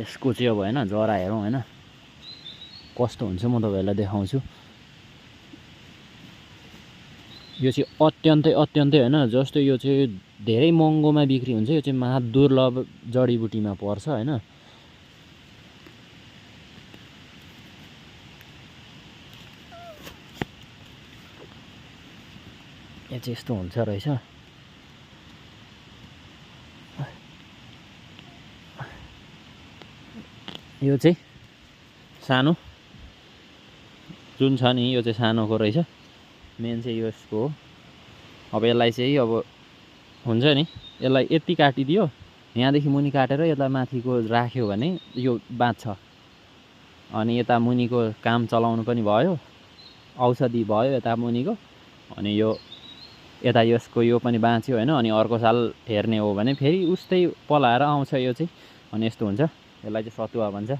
यसको चाहिँ अब होइन जरा हेरौँ होइन कस्तो हुन्छ म तपाईँहरूलाई देखाउँछु। यो चाहिँ अत्यन्तै होइन जस्तो यो चाहिँ धेरै महँगोमा बिक्री हुन्छ, यो चाहिँ महादुर्लभ जडीबुटीमा पर्छ होइन। यो चाहिँ यस्तो हुन्छ रहेछ। यो चाहिँ सानो जुन छ नि यो चाहिँ सानोको रहेछ, मेन चाहिँ यसको हो। अब यसलाई चाहिँ अब हुन्छ नि यसलाई यति काटिदियो, यहाँदेखि मुनि काटेर यसलाई माथिको राख्यो भने यो बाँच्छ। अनि यता मुनिको काम चलाउनु पनि भयो, औषधि भयो यता मुनिको, अनि यो यता यसको यो पनि बाँच्यो होइन। अनि अर्को साल हेर्ने हो भने फेरि उस्तै पलाएर आउँछ यो चाहिँ। अनि यस्तो हुन्छ, यसलाई चाहिँ सतुवा भन्छ।